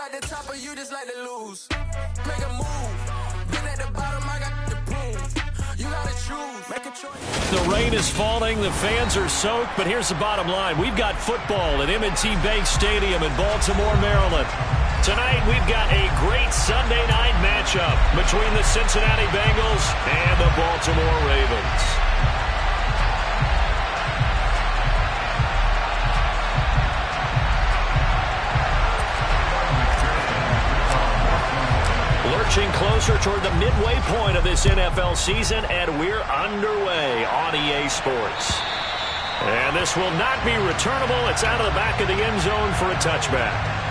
like the top or you just like to lose? Make a move. Been at the bottom, I got the proof. You gotta choose. Make a choice. The rain is falling. The fans are soaked. But here's the bottom line. We've got football at M&T Bank Stadium in Baltimore, Maryland. Tonight, we've got a great Sunday night matchup between the Cincinnati Bengals and the Baltimore Ravens. Lurching closer toward the midway point of this NFL season, and we're underway on EA Sports. And this will not be returnable. It's out of the back of the end zone for a touchback.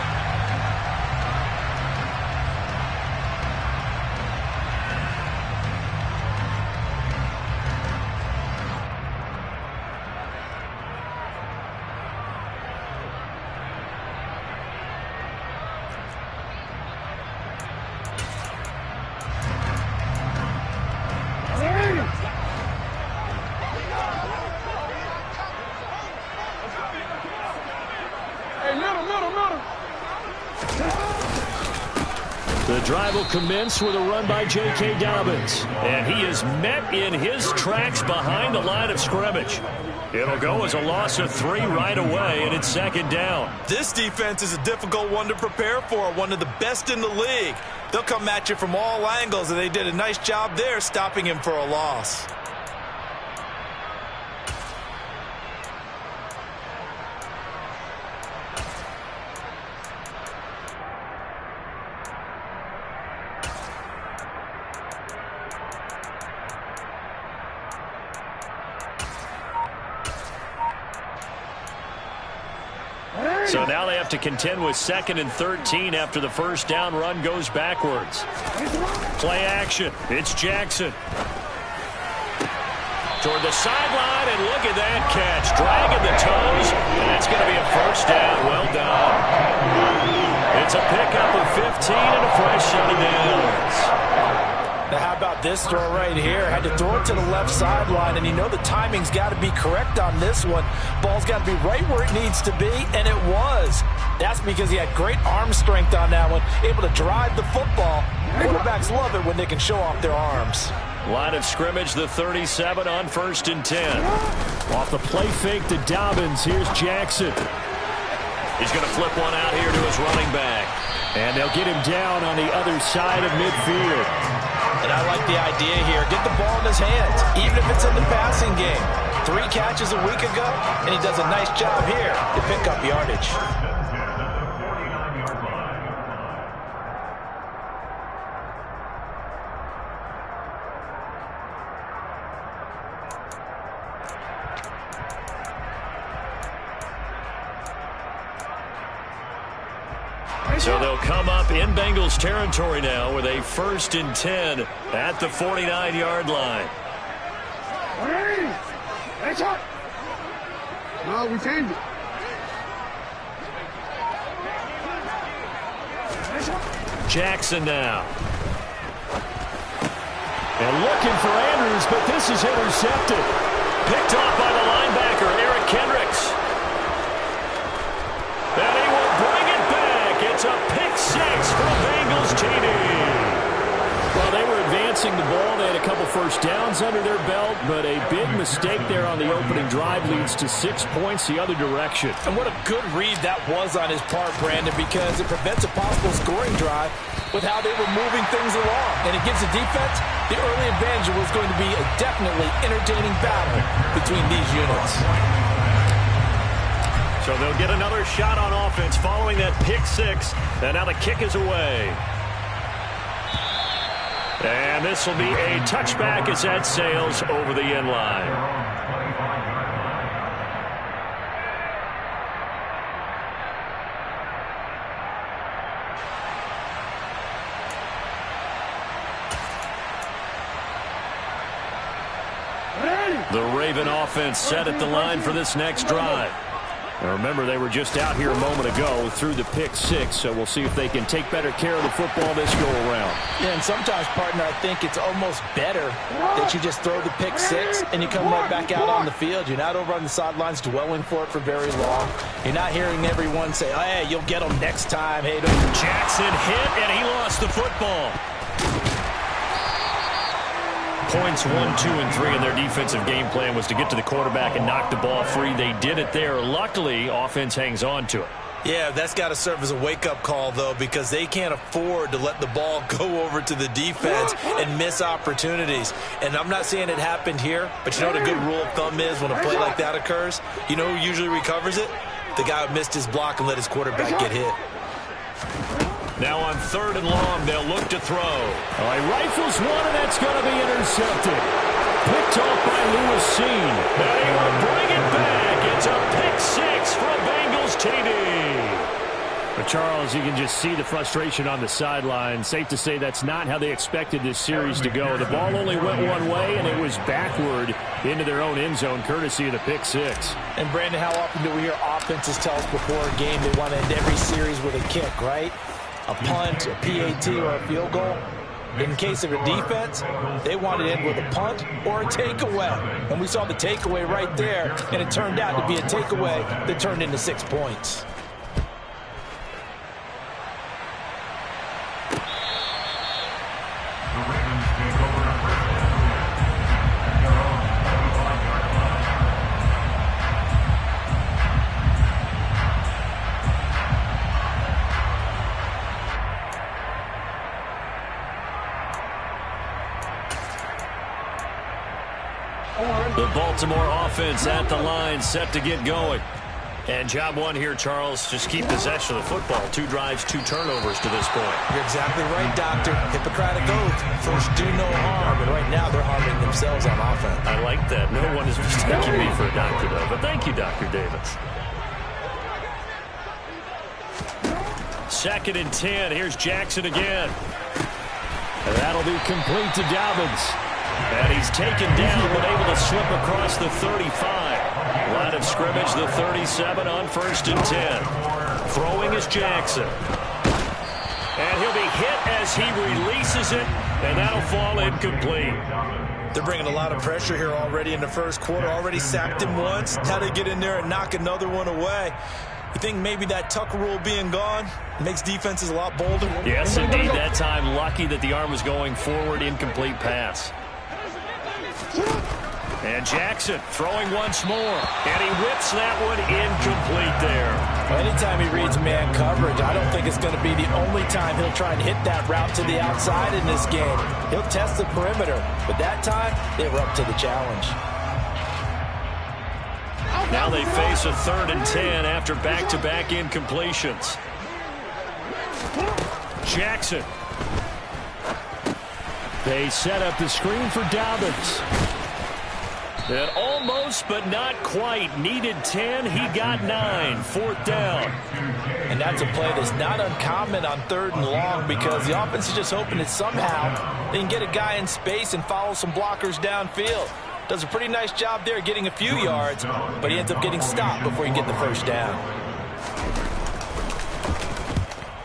The drive will commence with a run by J.K. Dobbins. And he is met in his tracks behind the line of scrimmage. It'll go as a loss of 3 right away, and it's second down. This defense is a difficult one to prepare for, one of the best in the league. They'll come at you from all angles, and they did a nice job there stopping him for a loss. So now they have to contend with 2nd and 13 after the first down run goes backwards. Play action. It's Jackson. Toward the sideline, and look at that catch. Dragging the toes, and it's going to be a first down. Well done. It's a pickup of 15 and a fresh 7 downs. Now how about this throw right here? Had to throw it to the left sideline, and you know the timing's got to be correct on this one. Ball's got to be right where it needs to be, and it was. That's because he had great arm strength on that one, able to drive the football. Quarterbacks love it when they can show off their arms. Line of scrimmage, the 37 on 1st and 10. Off the play fake to Dobbins, here's Jackson. He's going to flip one out here to his running back. And they'll get him down on the other side of midfield. And I like the idea here. Get the ball in his hands, even if it's in the passing game. 3 catches a week ago, and he does a nice job here to pick up yardage. So they'll come up in Bengals territory now with a 1st and 10 at the 49-yard line. No, we changed it. Jackson now. And looking for Andrews, but this is intercepted. Picked off by the linebacker, Eric Kendricks. And he will bring it back. It's a pick 6 for Bengals TD. Well, they were advancing the ball. They had a couple first downs under their belt, but a big mistake there on the opening drive leads to 6 points the other direction. And what a good read that was on his part, Brandon, because it prevents a possible scoring drive with how they were moving things along. And it gives the defense the early advantage. Was going to be a definitely entertaining battle between these units. So they'll get another shot on offense following that pick 6. And now the kick is away. And this will be a touchback as that sails over the end line. The Raven offense set at the line for this next drive. Now remember, they were just out here a moment ago through the pick six, so we'll see if they can take better care of the football this go-around. Yeah, and sometimes, partner, I think it's almost better that you just throw the pick six and you come right back out on the field. You're not over on the sidelines dwelling for it for very long. You're not hearing everyone say, oh, hey, you'll get them next time. Hey, don't. Jackson hit, and he lost the football. Points 1, 2, and 3 in their defensive game plan was to get to the quarterback and knock the ball free. They did it there. Luckily, offense hangs on to it. Yeah, that's got to serve as a wake-up call, though, because they can't afford to let the ball go over to the defense and miss opportunities. And I'm not saying it happened here, but you know what a good rule of thumb is when a play like that occurs? You know who usually recovers it? The guy who missed his block and let his quarterback get hit. Now on 3rd and long, they'll look to throw. He rifles one, and that's going to be intercepted. Picked off by Lewis Seen. And he will bring it back. It's a pick six from Bengals TD. But Charles, you can just see the frustration on the sideline. Safe to say that's not how they expected this series to go. The ball only went one way, and it was backward into their own end zone, courtesy of the pick six. And, Brandon, how often do we hear offenses tell us before a game they want to end every series with a kick, right? A punt, a PAT, or a field goal. In case of a defense, they wanted to end with a punt or a takeaway. And we saw the takeaway right there, and it turned out to be a takeaway that turned into 6 points. The Baltimore offense at the line, set to get going. And job one here, Charles, just keep possession of the football. 2 drives, 2 turnovers to this point. You're exactly right, Doctor. Hippocratic oath. First, do no harm. And right now, they're harming themselves on offense. I like that. No one is mistaking me for a doctor, though. But thank you, Dr. Davis. 2nd and 10. Here's Jackson again. And that'll be complete to Dobbins. And he's taken down, but able to slip across the 35. Line of scrimmage, the 37 on 1st and 10. Throwing is Jackson. And he'll be hit as he releases it, and that'll fall incomplete. They're bringing a lot of pressure here already in the first quarter. Already sacked him once. How to get in there and knock another one away. You think maybe that Tucker rule being gone makes defenses a lot bolder? Yes, indeed. That time, lucky that the arm was going forward. Incomplete pass. And Jackson throwing once more. And he whips that one incomplete there. Anytime he reads man coverage, I don't think it's going to be the only time he'll try and hit that route to the outside in this game. He'll test the perimeter, but that time they were up to the challenge. Now they face a 3rd and 10 after back-to-back incompletions. Jackson. They set up the screen for Dobbins. And almost, but not quite. Needed 10. He got 9. 4th down. And that's a play that's not uncommon on 3rd and long because the offense is just hoping that somehow they can get a guy in space and follow some blockers downfield. Does a pretty nice job there getting a few yards, but he ends up getting stopped before he can get the 1st down.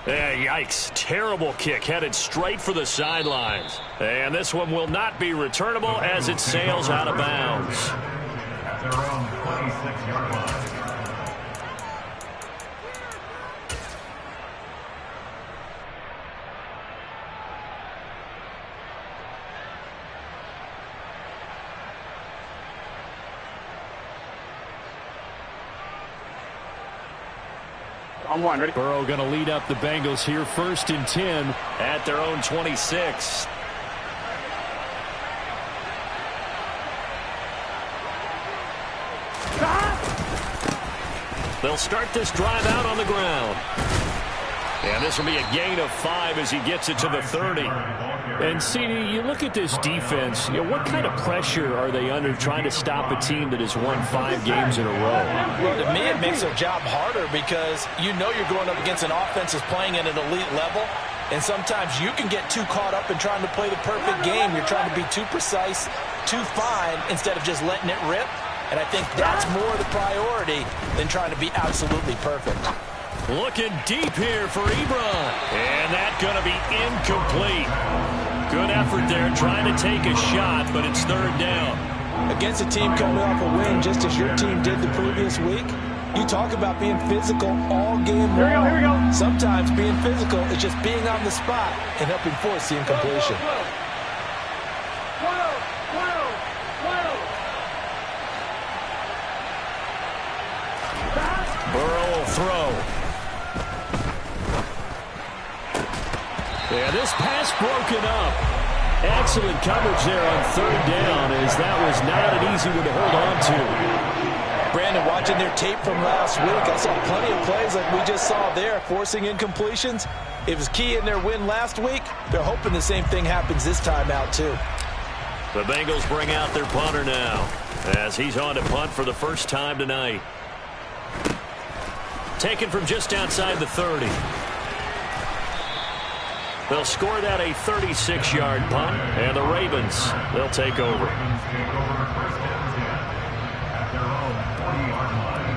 Yeah, yikes. Terrible kick headed straight for the sidelines. And this one will not be returnable as it sails out of bounds. At their own 26-yard line. On one, ready? Burrow going to lead up the Bengals here, 1st and 10 at their own 26. They'll start this drive out on the ground. And this will be a gain of 5 as he gets it to the 30. And, CD, you look at this defense, what kind of pressure are they under trying to stop a team that has won 5 games in a row? Well, to me, it makes their job harder because you know you're going up against an offense that's playing at an elite level. And sometimes you can get too caught up in trying to play the perfect game. You're trying to be too precise, too fine, instead of just letting it rip. And I think that's more the priority than trying to be absolutely perfect. Looking deep here for Ebron. And that's going to be incomplete. Good effort there trying to take a shot, but it's third down. Against a team coming off a win just as your team did the previous week, you talk about being physical all game long. Here we go. Sometimes being physical is just being on the spot and helping force the incompletion. Burrow will throw. Yeah, this pass broken up. Excellent coverage there on third down, as that was not an easy one to hold on to. Brandon, watching their tape from last week, I saw plenty of plays like we just saw there, forcing incompletions. It was key in their win last week. They're hoping the same thing happens this time out, too. The Bengals bring out their punter now, as he's on to punt for the first time tonight. Taken from just outside the 30. They'll score that a 36-yard punt, and the Ravens, they'll take over. Ravens take over first and 10 at their own 40-yard line.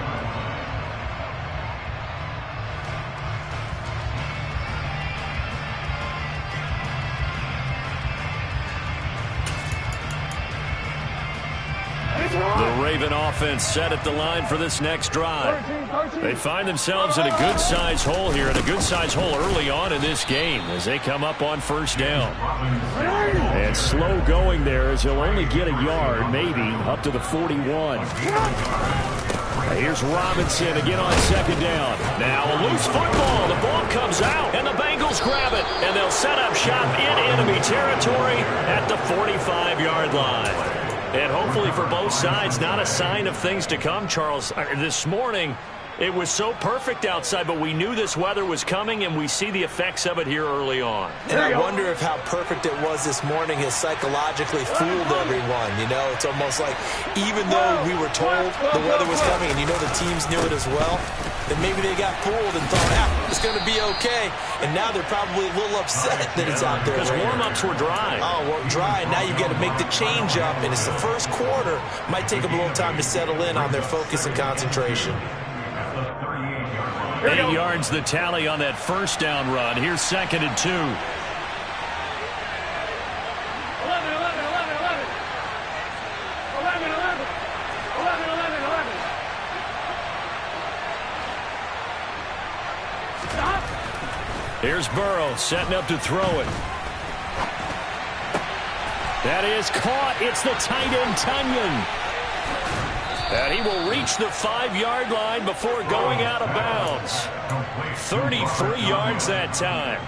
The Raven offense set at the line for this next drive. They find themselves in a good-sized hole here, and a good-sized hole early on in this game as they come up on first down. And slow going there as he'll only get a yard, maybe, up to the 41. Here's Robinson again on second down. Now a loose football. The ball comes out, and the Bengals grab it. And they'll set up shop in enemy territory at the 45-yard line. And hopefully for both sides, not a sign of things to come, Charles. This morning, it was so perfect outside, but we knew this weather was coming, and we see the effects of it here early on. And I wonder if how perfect it was this morning has psychologically fooled everyone. You know, it's almost like even though we were told the weather was coming, and you know the teams knew it as well, then maybe they got fooled and thought, it's going to be okay. And now they're probably a little upset that it's out there. Because warm-ups were dry. Oh, well, dry. Now you've got to make the change up, and it's the first quarter. Might take them a little time to settle in on their focus and concentration. 8 yards the tally on that first down run. Here's second and 2. 11. Stop. Here's Burrow setting up to throw it. That is caught. It's the tight end, Tunyon. And he will reach the 5-yard line before going out of bounds. 33 yards that time.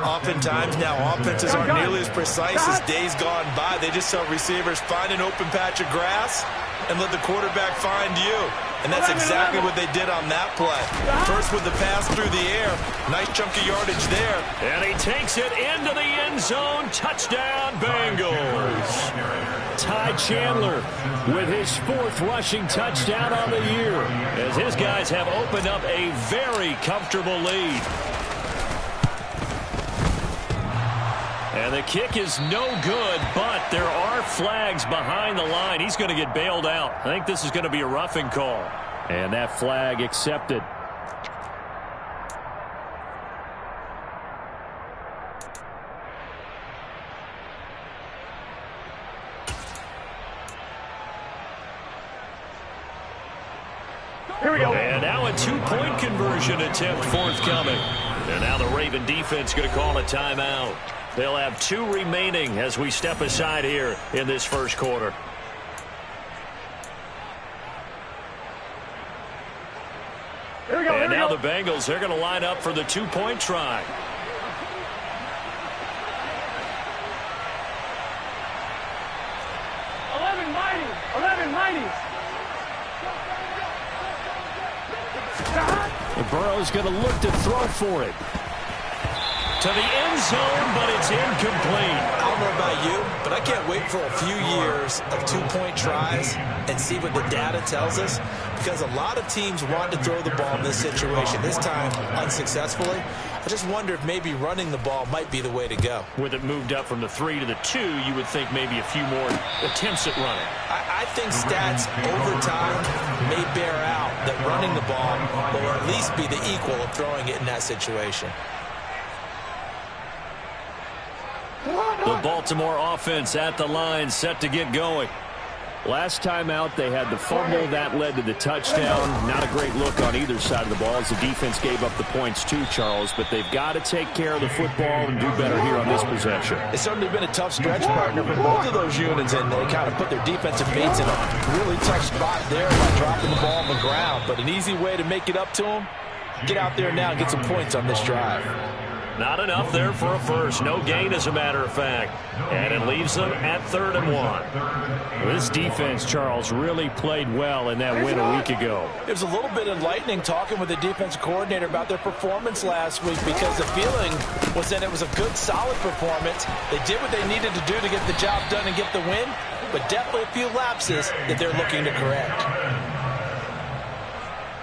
Oftentimes now offenses aren't nearly as precise as days gone by. They just tell receivers, find an open patch of grass and let the quarterback find you. And that's exactly what they did on that play. First with the pass through the air. Nice chunk of yardage there. And he takes it into the end zone. Touchdown, Bengals. Ty Chandler with his 4th rushing touchdown on the year, as his guys have opened up a very comfortable lead. And the kick is no good, but there are flags behind the line. He's going to get bailed out. I think this is going to be a roughing call. And that flag accepted. Here we go. And now a 2-point conversion attempt forthcoming. And now the Raven defense going to call a timeout. They'll have 2 remaining as we step aside here in this first quarter. Here we go. And now the Bengals, they're going to line up for the 2-point try. Burrow's going to look to throw for it. to the end zone, but it's incomplete. I don't know about you, but I can't wait for a few years of two-point tries and see what the data tells us, because a lot of teams want to throw the ball in this situation, this time unsuccessfully. I just wonder if maybe running the ball might be the way to go. With it moved up from the 3 to the 2, you would think maybe a few more attempts at running. I think stats over time may bear out that running the ball will at least be the equal of throwing it in that situation. The Baltimore offense at the line, set to get going. Last time out, they had the fumble. That led to the touchdown. Not a great look on either side of the ball as the defense gave up the points too, Charles. But they've got to take care of the football and do better here on this possession. It's certainly been a tough stretch, partner, for both of those units, and they kind of put their defensive baits in a really tough spot there by dropping the ball on the ground. But an easy way to make it up to them, get out there now and get some points on this drive. Not enough there for a first. No gain, as a matter of fact. And it leaves them at 3rd and 1. This defense, Charles, really played well in that win a week ago. It was a little bit enlightening talking with the defensive coordinator about their performance last week, because the feeling was that it was a good, solid performance. They did what they needed to do to get the job done and get the win, but definitely a few lapses that they're looking to correct.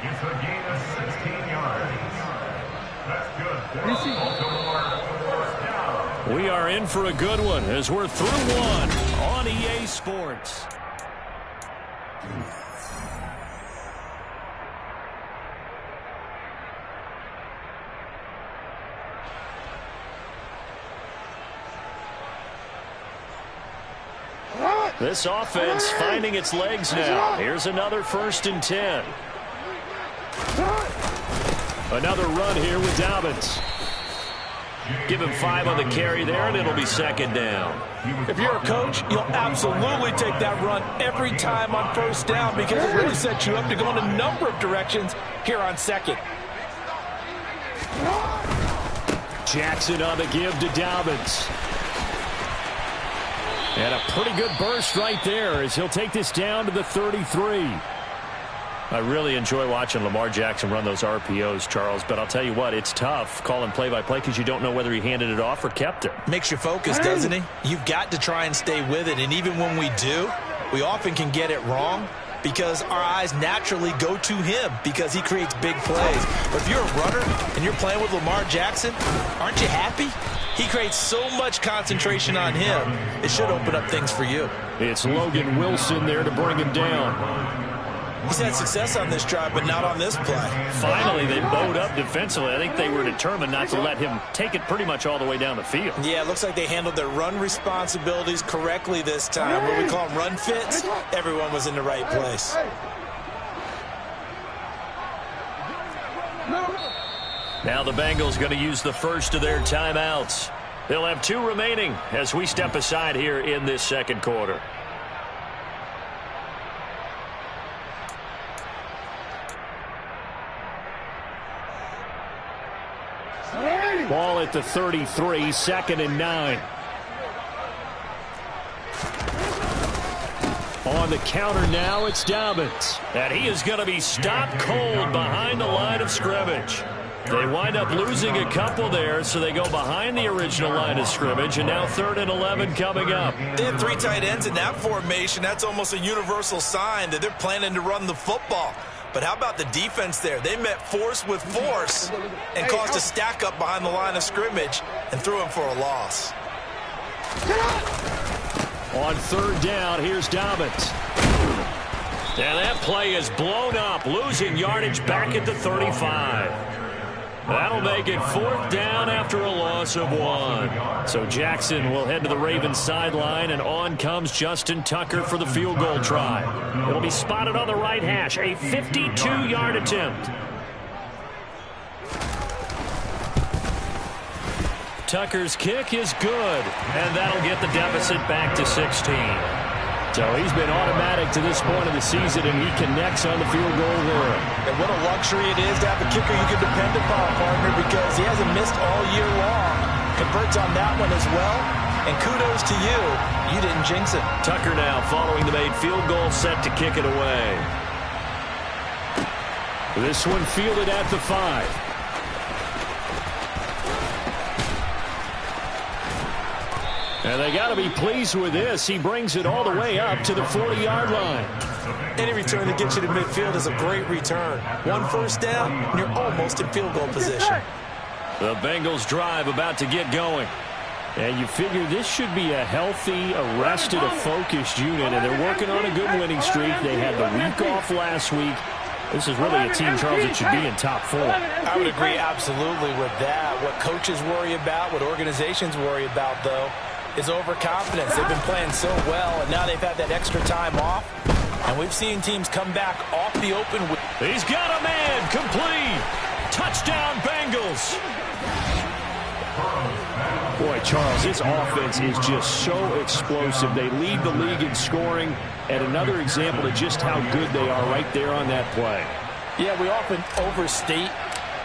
It's a gain of 16 yards. That's good. We are in for a good one as we're through one on EA Sports. This offense finding its legs now. Here's another 1st and 10. Another run here with Dobbins. Give him 5 on the carry there, and it'll be 2nd down. If you're a coach, you'll absolutely take that run every time on 1st down, because it really sets you up to go in a number of directions here on 2nd. Jackson on the give to Dobbins. And a pretty good burst right there as he'll take this down to the 33. I really enjoy watching Lamar Jackson run those RPOs, Charles, but I'll tell you what, it's tough calling play-by-play because you don't know whether he handed it off or kept it. Makes you focus, doesn't he? You've got to try and stay with it, and even when we do, we often can get it wrong because our eyes naturally go to him because he creates big plays. But if you're a runner and you're playing with Lamar Jackson, aren't you happy? He creates so much concentration on him, it should open up things for you. It's Logan Wilson there to bring him down. He's had success on this drive, but not on this play. Finally, they bowed up defensively. I think they were determined not to let him take it pretty much all the way down the field. Yeah, it looks like they handled their run responsibilities correctly this time. What we call them run fits, everyone was in the right place. Now the Bengals going to use the first of their timeouts. They'll have 2 remaining as we step aside here in this 2nd quarter. Ball at the 33, 2nd and 9. On the counter now, it's Dobbins. And he is going to be stopped cold behind the line of scrimmage. They wind up losing a couple there, so they go behind the original line of scrimmage, and now 3rd and 11 coming up. They have 3 tight ends in that formation. That's almost a universal sign that they're planning to run the football. But how about the defense there? They met force with force and caused a stack up behind the line of scrimmage and threw him for a loss. On 3rd down, here's Dobbins. And that play is blown up, losing yardage back at the 35. That'll make it 4th down after a loss of 1. So Jackson will head to the Ravens sideline, and on comes Justin Tucker for the field goal try. It'll be spotted on the right hash, a 52-yard attempt. Tucker's kick is good, and that'll get the deficit back to 16. So he's been automatic to this point of the season, and he connects on the field goal there. And what a luxury it is to have a kicker you can depend upon, partner, because he hasn't missed all year long. Converts on that one as well, and kudos to you. You didn't jinx it. Tucker now following the made field goal, set to kick it away. This one fielded at the 5. And they got to be pleased with this. He brings it all the way up to the 40-yard line. Any return that gets you to midfield is a great return. One first down, and you're almost in field goal position. The Bengals drive about to get going. And you figure this should be a healthy, arrested, a focused unit, and they're working on a good winning streak. They had the week off last week. This is really a team, Charles, that should be in top 4. I would agree absolutely with that. What coaches worry about, what organizations worry about, though, is overconfidence. They've been playing so well, and now they've had that extra time off. And we've seen teams come back off the open. He's got a man, complete. Touchdown, Bengals. Boy, Charles, this offense is just so explosive. They lead the league in scoring, and another example of just how good they are right there on that play. Yeah, we often overstate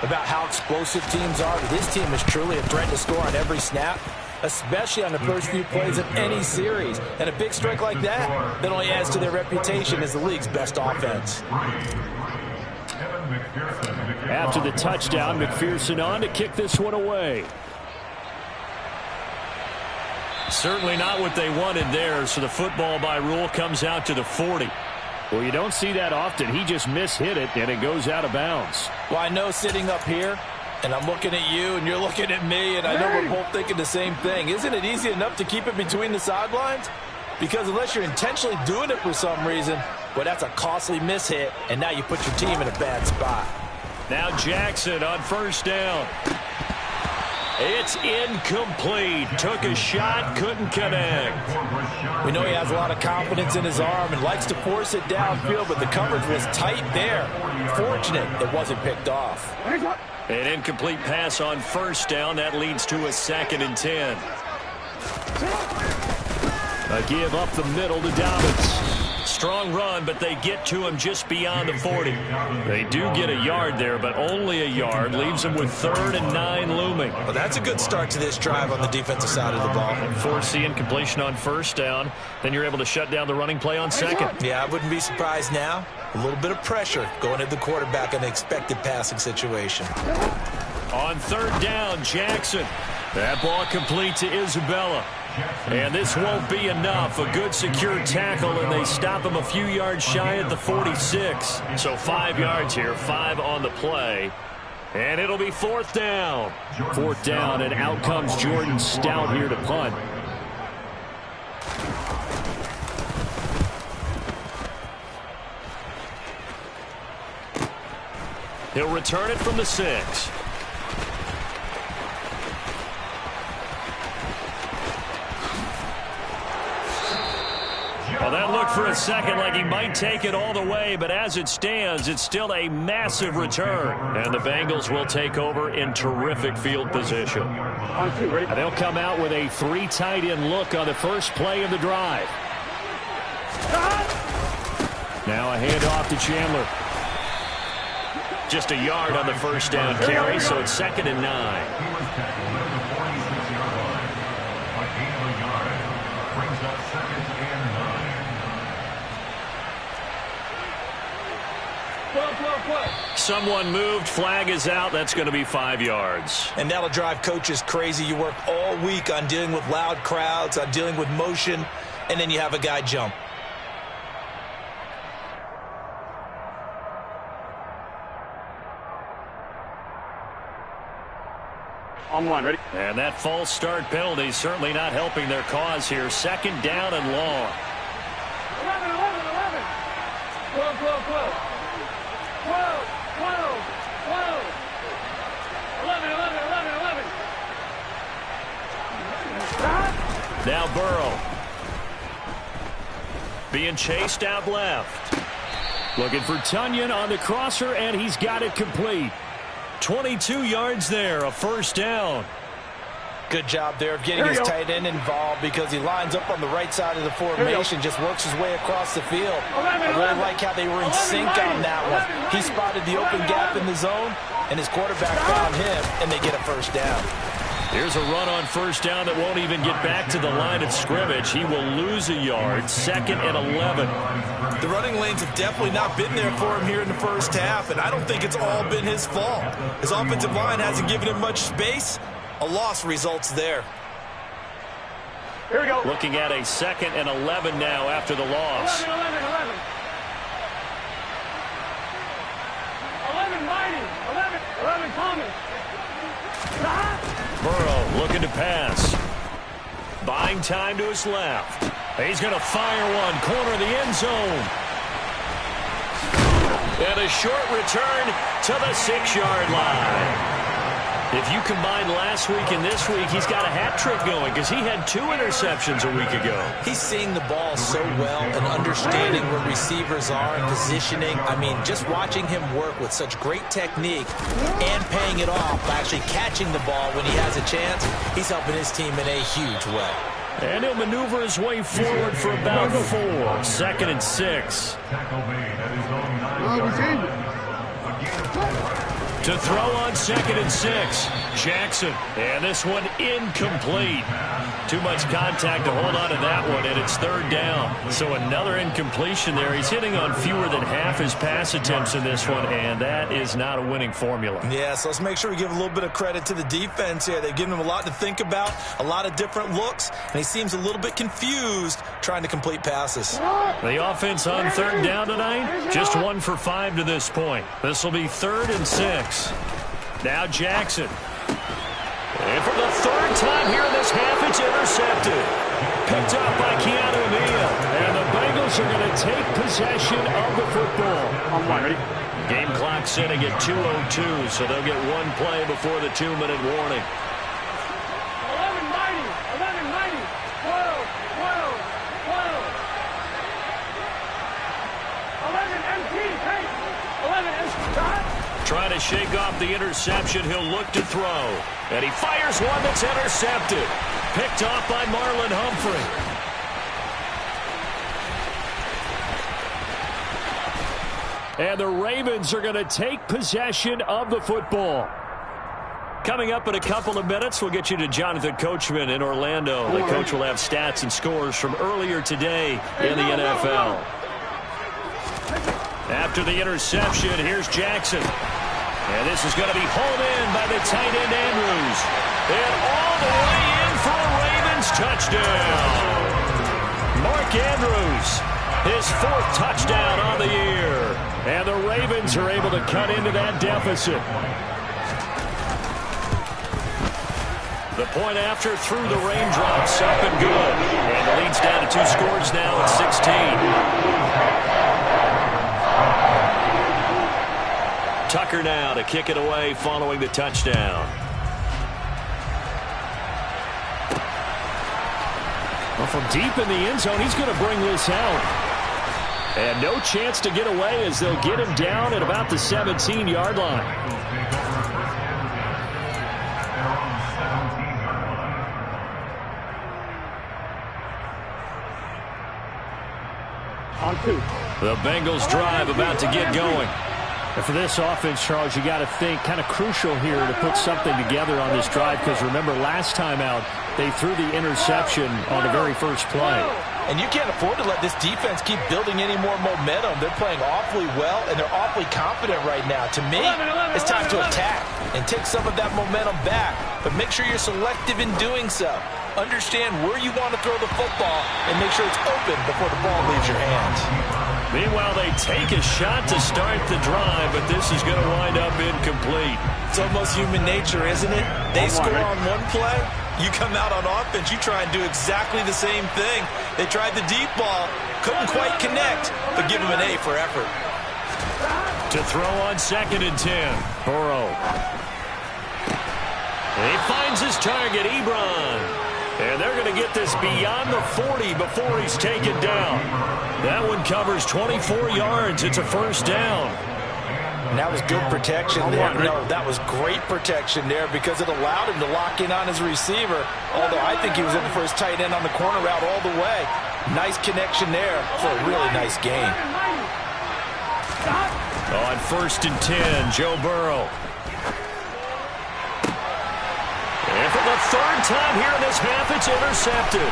about how explosive teams are, but this team is truly a threat to score on every snap, especially on the first few plays of any series. And a big strike like that only adds to their reputation as the league's best offense. After the touchdown, McPherson on to kick this one away. Certainly not what they wanted there, so the football by rule comes out to the 40. Well, you don't see that often. He just mishit it, and it goes out of bounds. Well, I know sitting up here, and I'm looking at you, and you're looking at me, and I know we're both thinking the same thing. Isn't it easy enough to keep it between the sidelines? Because unless you're intentionally doing it for some reason, well, that's a costly mishit, and now you put your team in a bad spot. Now Jackson on first down. It's incomplete. Took a shot, couldn't connect. We know he has a lot of confidence in his arm and likes to force it downfield, but the coverage was tight there. Fortunate it wasn't picked off. An incomplete pass on first down. That leads to a 2nd and 10. A give up the middle to Dobbins. Strong run, but they get to him just beyond the 40. They do get a yard there, but only a yard. Leaves them with 3rd and 9 looming. Well, that's a good start to this drive on the defensive side of the ball. Force the incompletion on first down. Then you're able to shut down the running play on 2nd. Yeah, I wouldn't be surprised now. A little bit of pressure going at the quarterback in an expected passing situation. On 3rd down, Jackson. That ball complete to Isabella. And this won't be enough. A good secure tackle, and they stop him a few yards shy at the 46. So 5 yards here, 5 on the play. And it'll be 4th down. 4th down, and out comes Jordan Stout here to punt. He'll return it from the 6. Well, that looked for a second like he might take it all the way, but as it stands, it's still a massive return. And the Bengals will take over in terrific field position. And they'll come out with a 3 tight end look on the first play of the drive. Now a handoff to Chandler. Just a yard on the first down carry, so it's 2nd and 9. Someone moved, flag is out. That's going to be 5 yards. And that'll drive coaches crazy. You work all week on dealing with loud crowds, on dealing with motion, and then you have a guy jump. On one, ready? And that false start penalty certainly not helping their cause here. 2nd down and long. 11, 11, 11. 12, 12, 12. 12, 12, 12. 11, 11, 11, 11. Now Burrow. Being chased out left. Looking for Tunyon on the crosser, and he's got it complete. 22 yards there, a 1st down. Good job there of getting his tight end involved because he lines up on the right side of the formation, just works his way across the field. I really like how they were in sync on that one. He spotted the open gap in the zone, and his quarterback found him, and they get a 1st down. Here's a run on 1st down that won't even get back to the line of scrimmage. He will lose a yard, 2nd and 11. The running lanes have definitely not been there for him here in the first half, and I don't think it's all been his fault. His offensive line hasn't given him much space. A loss results there. Here we go. Looking at a 2nd and 11 now after the loss. 11 mighty. 11 coming. Burrow looking to pass. Buying time to his left. He's going to fire one. Corner of the end zone. And a short return to the 6-yard line. If you combine last week and this week, he's got a hat trick going because he had 2 interceptions a week ago. He's seeing the ball so well and understanding where receivers are and positioning. I mean, just watching him work with such great technique and paying it off by actually catching the ball when he has a chance, he's helping his team in a huge way. And he'll maneuver his way forward for about 4. 2nd and 6. Tackle made at his own 9-yard line. To throw on 2nd and 6. Jackson. And this one incomplete. Too much contact to hold on to that one, and it's 3rd down. So another incompletion there. He's hitting on fewer than half his pass attempts in this one, and that is not a winning formula. Yeah, so let's make sure we give a little bit of credit to the defense here. They've given him a lot to think about, a lot of different looks, and he seems a little bit confused trying to complete passes. The offense on 3rd down tonight, just 1 for 5 to this point. This will be 3rd and 6. Now Jackson. And for the 3rd time here in this half, it's intercepted. Picked up by Keanu Neal. And the Bengals are going to take possession of the football. On 1, ready? Game clock sitting at 2:02, so they'll get 1 play before the 2-minute warning. 11 mighty. 12. 11 MT, hey. 11 MT. Trying to shake off the interception. He'll look to throw. And he fires one that's intercepted. Picked off by Marlon Humphrey. And the Ravens are going to take possession of the football. Coming up in a couple of minutes, we'll get you to Jonathan Coachman in Orlando. The coach will have stats and scores from earlier today in the NFL. After the interception, here's Jackson. And this is going to be hauled in by the tight end Andrews. And all the way in for a Ravens touchdown. Mark Andrews, his 4th touchdown on the year. And the Ravens are able to cut into that deficit. The point after through the raindrops, up and good. And the lead's down to 2 scores now at 16. Tucker now to kick it away following the touchdown. Well, from deep in the end zone, he's going to bring this out. And no chance to get away as they'll get him down at about the 17-yard line. On 2. The Bengals drive about to get going. And for this offense, Charles, you got to think kind of crucial here to put something together on this drive because remember last time out they threw the interception on the very first play. And you can't afford to let this defense keep building any more momentum. They're playing awfully well, and they're awfully confident right now. To me, it's time to attack and take some of that momentum back. But make sure you're selective in doing so. Understand where you want to throw the football and make sure it's open before the ball leaves your hands. Meanwhile, they take a shot to start the drive, but this is going to wind up incomplete. It's almost human nature, isn't it? They score on one play. You come out on offense, you try and do exactly the same thing. They tried the deep ball, couldn't quite connect, but give them an A for effort. To throw on 2nd and 10. Burrow. He finds his target, Ebron. And they're going to get this beyond the 40 before he's taken down. That one covers 24 yards. It's a 1st down. And that was good protection there. No, that was great protection there because it allowed him to lock in on his receiver. Although I think he was looking for his tight end on the corner route all the way. Nice connection there for a really nice gain. On 1st and 10, Joe Burrow. And for the 3rd time here in this half, it's intercepted.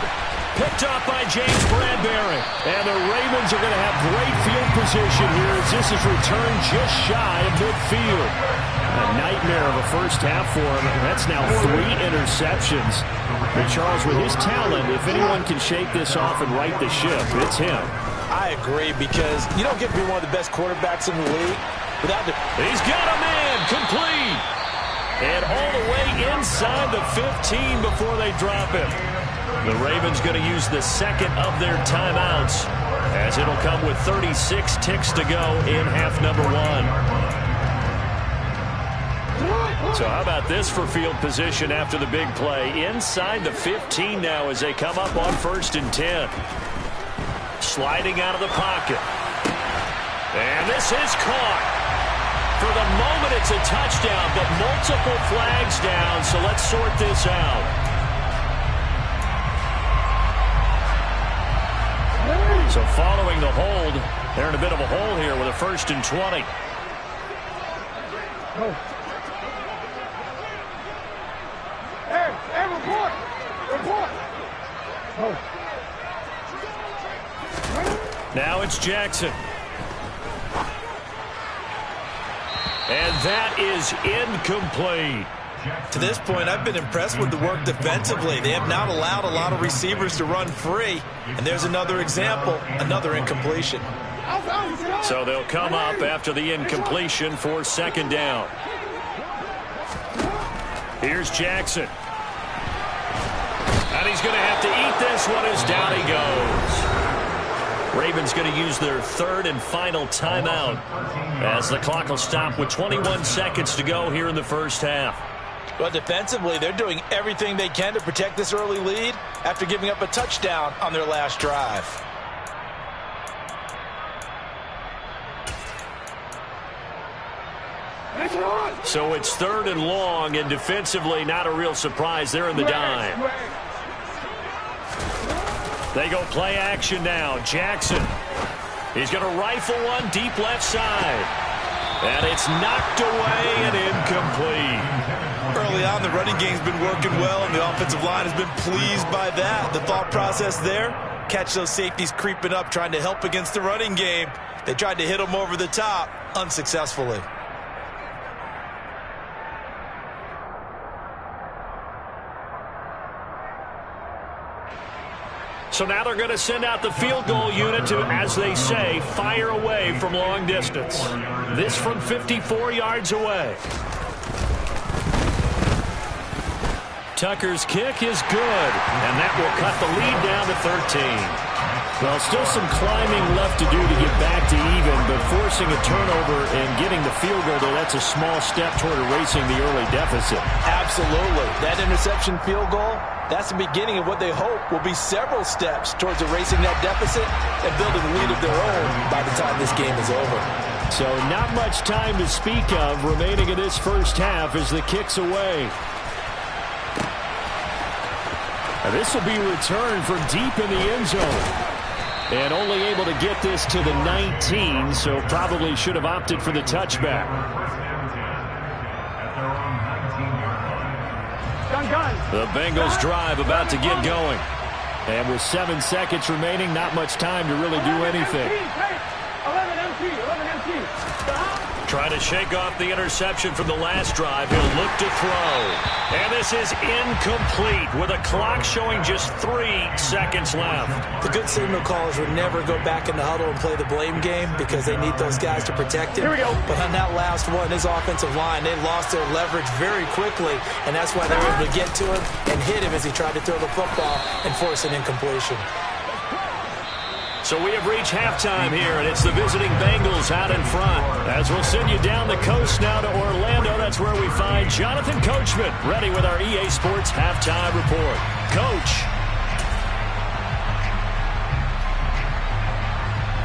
Picked off by James Bradbury. And the Ravens are going to have great field position here as this is returned just shy of midfield. A nightmare of a first half for him. That's now 3 interceptions. But Charles, with his talent, if anyone can shake this off and right the ship, it's him. I agree, because you don't get to be one of the best quarterbacks in the league without the... He's got a man complete. And all the way inside the 15 before they drop him. The Ravens going to use the second of their timeouts, as it'll come with 36 ticks to go in half number 1. So how about this for field position after the big play? Inside the 15 now as they come up on 1st and 10. Sliding out of the pocket. And this is caught. For the moment, it's a touchdown, but multiple flags down, so let's sort this out. So following the hold, they're in a bit of a hole here with a 1st and 20. Now it's Jackson. And that is incomplete. To this point, I've been impressed with the work defensively. They have not allowed a lot of receivers to run free. And there's another example, another incompletion. So they'll come up after the incompletion for 2nd down. Here's Jackson. And he's going to have to eat this one as down he goes. Ravens going to use their 3rd and final timeout as the clock will stop with 21 seconds to go here in the first half. Well, defensively, they're doing everything they can to protect this early lead after giving up a touchdown on their last drive. So it's 3rd and long, and defensively not a real surprise. They're in the dime. They go play action now. Jackson. He's going to rifle one deep left side. And it's knocked away and incomplete. Early on, the running game's been working well, and the offensive line has been pleased by that. The thought process there, catch those safeties creeping up, trying to help against the running game. They tried to hit them over the top, unsuccessfully. So now they're going to send out the field goal unit to, as they say, fire away from long distance. This from 54 yards away. Tucker's kick is good, and that will cut the lead down to 13. Well, still some climbing left to do to get back to even, but forcing a turnover and getting the field goal there, that's a small step toward erasing the early deficit. Absolutely. That interception field goal, that's the beginning of what they hope will be several steps towards erasing that deficit and building a lead of their own by the time this game is over. So not much time to speak of remaining in this first half as the kick's away. Now this will be returned from deep in the end zone. And only able to get this to the 19, so probably should have opted for the touchback. The Bengals drive about to get going. And with 7 seconds remaining, not much time to really do anything. 11 empty. Trying to shake off the interception from the last drive. He'll look to throw. And this is incomplete with a clock showing just 3 seconds left. The good signal callers would never go back in the huddle and play the blame game because they need those guys to protect him. Here we go. But on that last one, his offensive line, they lost their leverage very quickly, and that's why they were able to get to him and hit him as he tried to throw the football and force an incompletion. So we have reached halftime here, and it's the visiting Bengals out in front. As we'll send you down the coast now to Orlando, that's where we find Jonathan Coachman, ready with our EA Sports Halftime Report. Coach.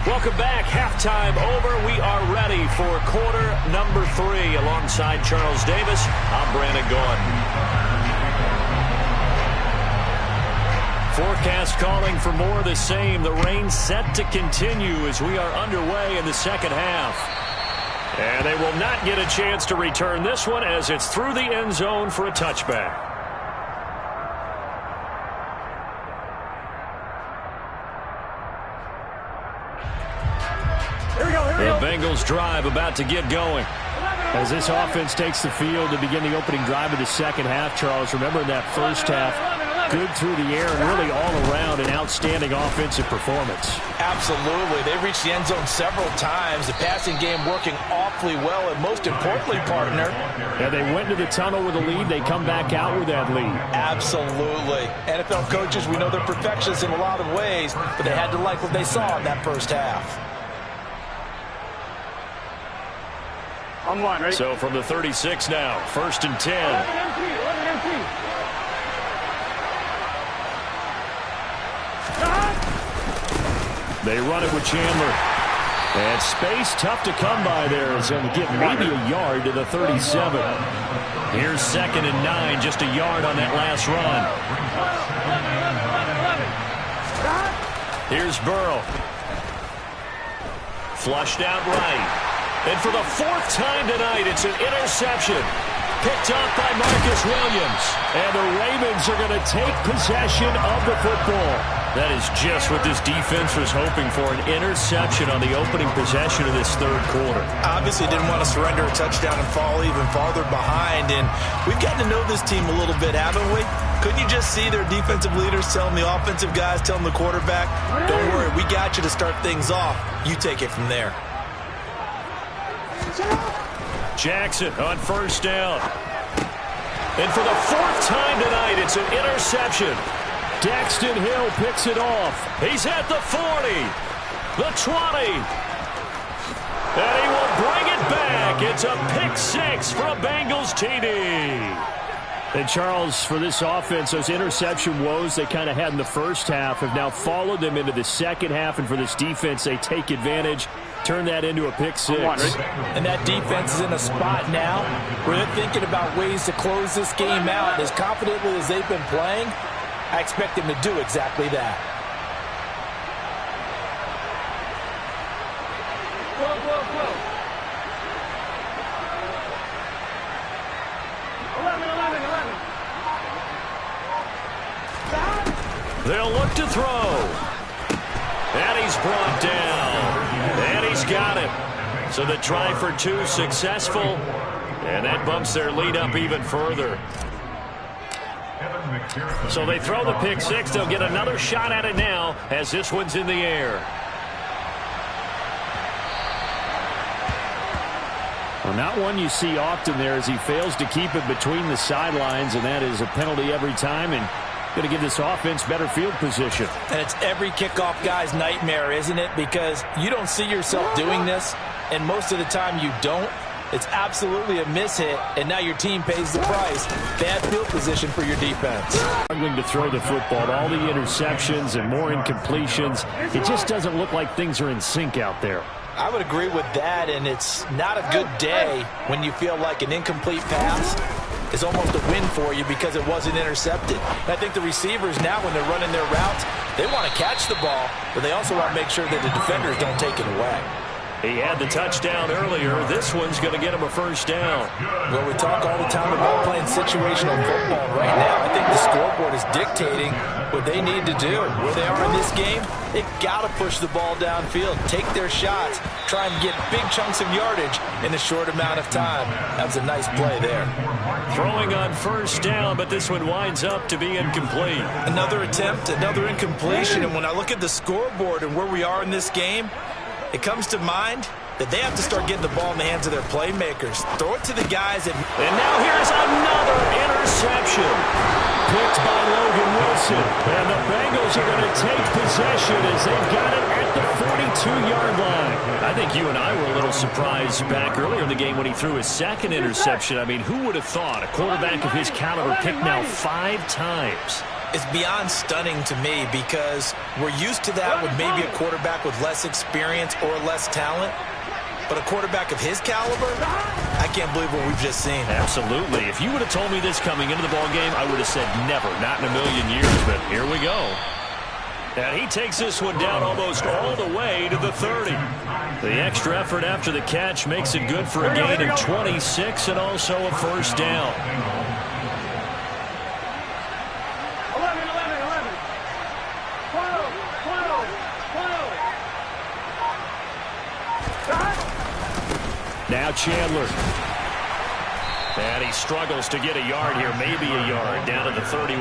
Welcome back. Halftime over. We are ready for quarter number 3. Alongside Charles Davis, I'm Brandon Gordon. Forecast calling for more of the same. The rain set to continue as we are underway in the second half. And they will not get a chance to return this one as it's through the end zone for a touchback. Bengals drive about to get going. As this offense takes the field to begin the opening drive of the second half, Charles, remember in that first half, good through the air and really all around an outstanding offensive performance. Absolutely. They reached the end zone several times. The passing game working awfully well, and most importantly, partner. Yeah, they went to the tunnel with a lead. They come back out with that lead. Absolutely. NFL coaches, we know they're perfectionists in a lot of ways, but they had to like what they saw in that first half. On one, ready? So from the 36 now, 1st and 10. 11 empty. They run it with Chandler. And space tough to come by there. It's going to get maybe a yard to the 37. Here's 2nd and 9, just a yard on that last run. 11. Here's Burrow. Flushed out right. And for the 4th time tonight, it's an interception. Picked off by Marcus Williams. And the Ravens are going to take possession of the football. That is just what this defense was hoping for, an interception on the opening possession of this third quarter. Obviously didn't want to surrender a touchdown and fall even farther behind. And we've gotten to know this team a little bit, haven't we? Couldn't you just see their defensive leaders telling the offensive guys, telling the quarterback, don't worry, we got you to start things off. You take it from there. Jackson on 1st down. And for the 4th time tonight, it's an interception. Daxton Hill picks it off. He's at the 40, the 20. And he will bring it back. It's a pick 6 for a Bengals TD. And Charles, for this offense, those interception woes they kind of had in the first half have now followed them into the second half. And for this defense, they take advantage, turn that into a pick 6. And that defense is in a spot now where they're thinking about ways to close this game out. As confidently as they've been playing, I expect them to do exactly that. Whoa. 11. They'll look to throw. And he's brought down. And he's got it. So the try for 2 successful. And that bumps their lead up even further. So they throw the pick 6. They'll get another shot at it now as this one's in the air. Well, not one you see often there as he fails to keep it between the sidelines, and that is a penalty every time and going to give this offense better field position. And it's every kickoff guy's nightmare, isn't it? Because you don't see yourself doing this, and most of the time you don't. It's absolutely a mishit, and now your team pays the price. Bad field position for your defense. Struggling to throw the football, all the interceptions and more incompletions. It just doesn't look like things are in sync out there. I would agree with that, and it's not a good day when you feel like an incomplete pass is almost a win for you because it wasn't intercepted. And I think the receivers now, when they're running their routes, they want to catch the ball, but they also want to make sure that the defenders don't take it away. He had the touchdown earlier. This one's going to get him a 1st down. Well, we talk all the time about playing situational football. Right now, I think the scoreboard is dictating what they need to do. Where they are in this game, they've got to push the ball downfield, take their shots, try and get big chunks of yardage in a short amount of time. That's a nice play there. Throwing on 1st down, but this one winds up to be incomplete. Another attempt, another incompletion. And when I look at the scoreboard and where we are in this game, it comes to mind that they have to start getting the ball in the hands of their playmakers. Throw it to the guys. And now here's another interception. Picked by Logan Wilson. And the Bengals are going to take possession as they've got it at the 42-yard line. I think you and I were a little surprised back earlier in the game when he threw his 2nd interception. I mean, who would have thought a quarterback of his caliber picked now 5 times? It's beyond stunning to me because we're used to that with maybe a quarterback with less experience or less talent. But a quarterback of his caliber, I can't believe what we've just seen. Absolutely. If you would have told me this coming into the ballgame, I would have said never, not in a million years. But here we go. And he takes this one down almost all the way to the 30. The extra effort after the catch makes it good for a gain of 26 and also a 1st down. 12. Now Chandler. And he struggles to get a yard here, maybe a yard, down to the 31.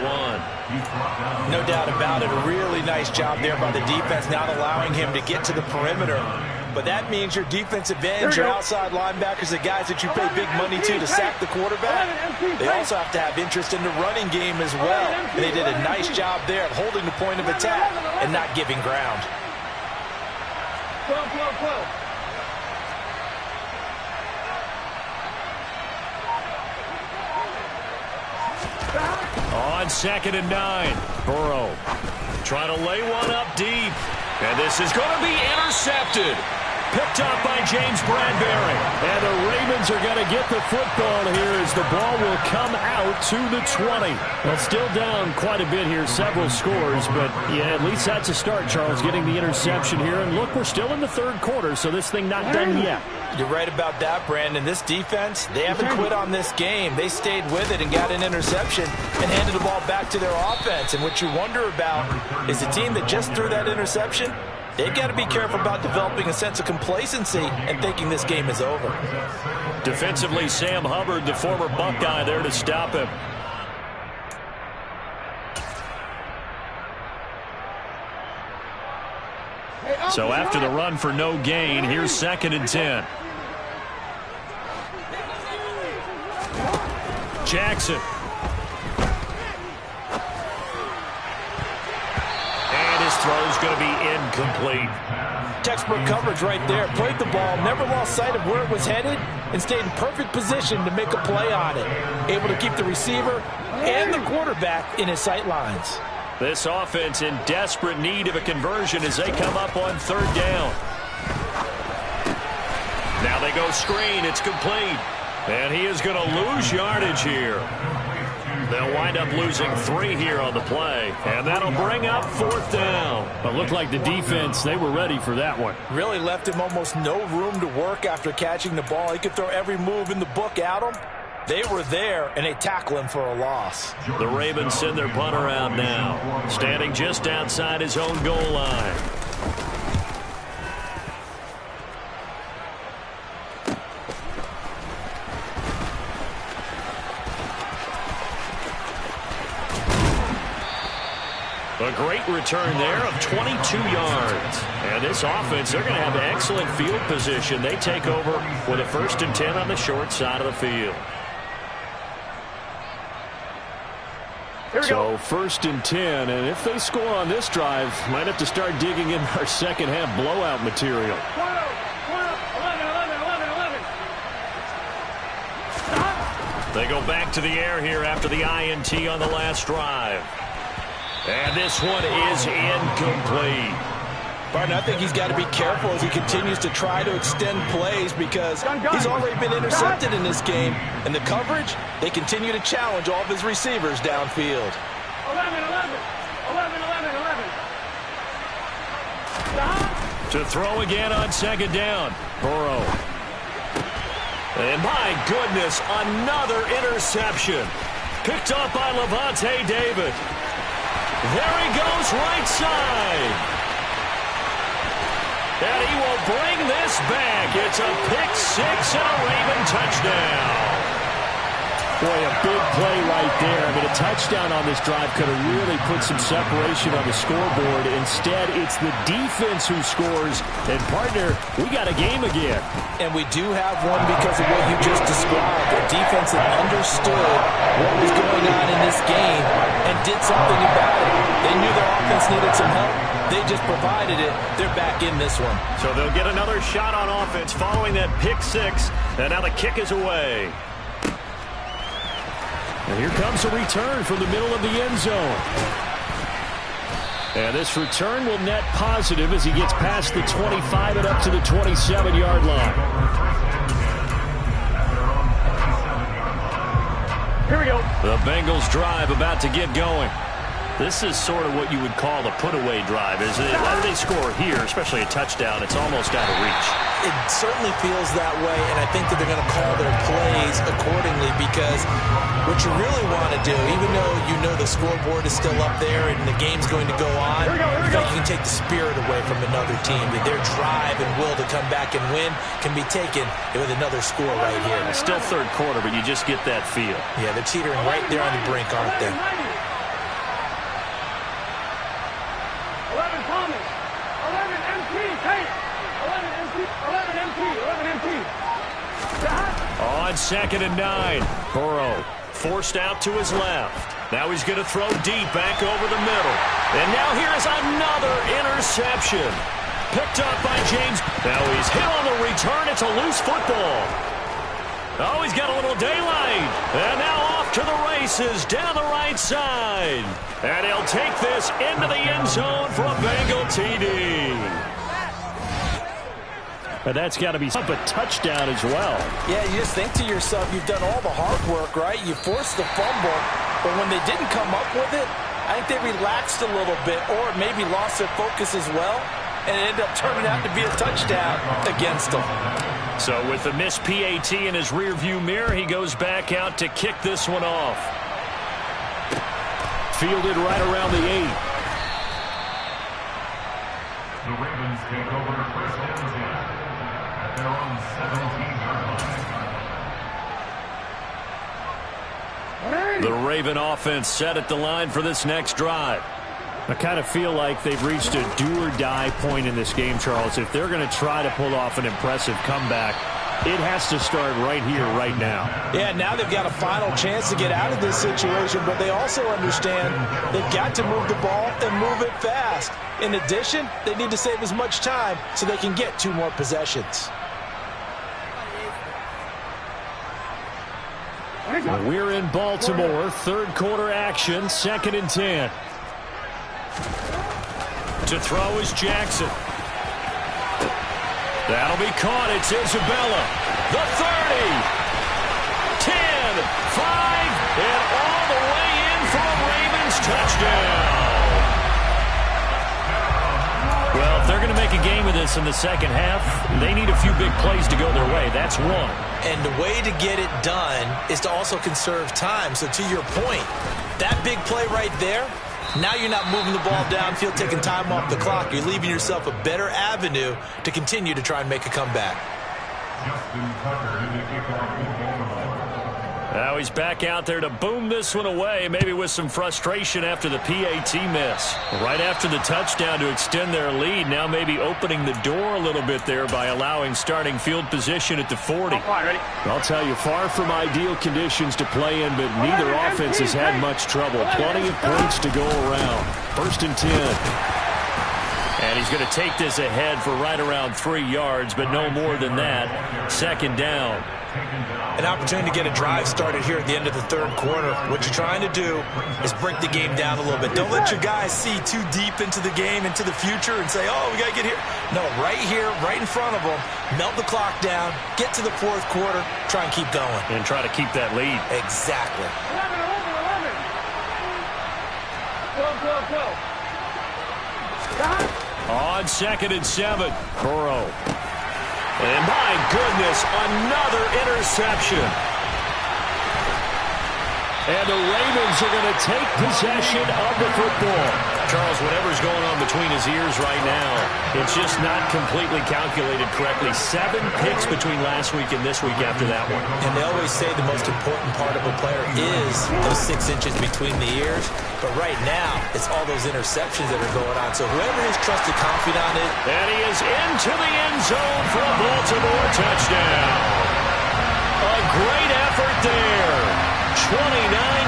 No doubt about it. A really nice job there by the defense, not allowing him to get to the perimeter. But that means your defense advantage, your outside linebackers, the guys that you pay big money to sack the quarterback, they also have to have interest in the running game as well. And they did a nice job there of holding the point of attack and not giving ground. 12, 12, 12. On 2nd and 9. Burrow trying to lay one up deep. And this is going to be intercepted. Picked up by James Bradbury. And the Ravens are going to get the football here as the ball will come out to the 20. Well, still down quite a bit here, several scores, but yeah, at least that's a start, Charles, getting the interception here. And look, we're still in the third quarter, so this thing not done yet. You're right about that, Brandon. This defense, they haven't quit on this game. They stayed with it and got an interception and handed the ball back to their offense. And what you wonder about is the team that just threw that interception, they've got to be careful about developing a sense of complacency and thinking this game is over. Defensively, Sam Hubbard, the former Buckeye, there to stop him. So after the run for no gain, here's 2nd and 10. Jackson. And his throw's going to be incomplete. Textbook coverage right there. Played the ball, never lost sight of where it was headed, and stayed in perfect position to make a play on it. Able to keep the receiver and the quarterback in his sight lines. This offense in desperate need of a conversion as they come up on 3rd down. Now they go screen. It's complete. And he is going to lose yardage here. They'll wind up losing 3 here on the play. And that'll bring up 4th down. But looked like the defense, they were ready for that one. Really left him almost no room to work after catching the ball. He could throw every move in the book at him. They were there, and they tackle him for a loss. The Ravens send their punter out now, standing just outside his own goal line. A great return there of 22 yards. And this offense, they're going to have excellent field position. They take over with a 1st and 10 on the short side of the field. So 1st and 10, and if they score on this drive, might have to start digging in our second half blowout material. 11, 11, 11, 11. They go back to the air here after the INT on the last drive. And this one is incomplete. Barton, I think he's got to be careful as he continues to try to extend plays because he's already been intercepted in this game. And the coverage, they continue to challenge all of his receivers downfield. 11, 11, 11, 11, 11. Stop. To throw again on 2nd down. Burrow. And my goodness, another interception. Picked up by Levante David. There he goes, right side. And he will bring this back. It's a pick-6 and a Raven touchdown. Boy, a big play right there. I mean, a touchdown on this drive could have really put some separation on the scoreboard. Instead, it's the defense who scores. And, partner, we got a game again. And we do have one because of what you just described. A defense that understood what was going on in this game and did something about it. They knew their offense needed some help. They just provided it. They're back in this one. So they'll get another shot on offense following that pick-6. And now the kick is away. And here comes a return from the middle of the end zone. And this return will net positive as he gets past the 25 and up to the 27-yard line. Here we go. The Bengals drive about to get going. This is sort of what you would call the put-away drive. As they score here, especially a touchdown, it's almost out of reach. It certainly feels that way, and I think that they're going to call their plays plays accordingly, because what you really want to do, even though you know the scoreboard is still up there and the game's going to go on, you can take the spirit away from another team. That their drive and will to come back and win can be taken with another score right here. It's still third quarter, but you just get that feel. Yeah, they're teetering right there on the brink, aren't they? 11 Thomas. 11 MT. Hey. 11 MT. 11 MT. On 2nd and 9, Burrow forced out to his left. Now he's going to throw deep back over the middle. And now here's another interception. Picked up by James. Now he's hit on the return. It's a loose football. Oh, he's got a little daylight. And now off to the races down the right side. And he'll take this into the end zone for a Bengal TD. But that's got to be a touchdown as well. Yeah, you just think to yourself, you've done all the hard work, right? You forced the fumble, but when they didn't come up with it, I think they relaxed a little bit or maybe lost their focus as well, and it ended up turning out to be a touchdown against them. So with the missed PAT in his rearview mirror, he goes back out to kick this one off. Fielded right around the 8. The Ravens take over first and 10 at their own 17-yard line. The Raven offense set at the line for this next drive. I kind of feel like they've reached a do-or-die point in this game, Charles. If they're going to try to pull off an impressive comeback, it has to start right here, right now. Yeah, now they've got a final chance to get out of this situation, but they also understand they've got to move the ball and move it fast. In addition, they need to save as much time so they can get 2 more possessions. We're in Baltimore, third quarter action, 2nd and 10. To throw is Jackson. That'll be caught. It's Isabella. The 30. 10, 5, and all the way in for a Ravens touchdown. Well, if they're going to make a game of this in the second half, they need a few big plays to go their way. That's one. And the way to get it done is to also conserve time. So to your point, that big play right there, now you're not moving the ball downfield, taking time off the clock. You're leaving yourself a better avenue to continue to try and make a comeback. Justin Tucker in the kickoff for Baltimore. Now he's back out there to boom this one away, maybe with some frustration after the PAT miss. Right after the touchdown to extend their lead, now maybe opening the door a little bit there by allowing starting field position at the 40. I'll tell you, far from ideal conditions to play in, but neither offense has had much trouble. Plenty of points to go around. 1st and 10. And he's going to take this ahead for right around 3 yards, but no more than that. 2nd down. An opportunity to get a drive started here at the end of the third quarter. What you're trying to do is break the game down a little bit. Don't let your guys see too deep into the game, into the future, and say, oh, we got to get here. No, right here, right in front of them, melt the clock down, get to the fourth quarter, try and keep going. And try to keep that lead. Exactly. 11. On 2nd and 7, Burrow. And my goodness, another interception. And the Ravens are going to take possession of the football. Charles, whatever's going on between his ears right now, it's just not completely calculated correctly. 7 picks between last week and this week after that one. And they always say the most important part of a player is those 6 inches between the ears. But right now, it's all those interceptions that are going on. So whoever his trusted confidant is. And he is into the end zone for a Baltimore touchdown. A great effort there. 29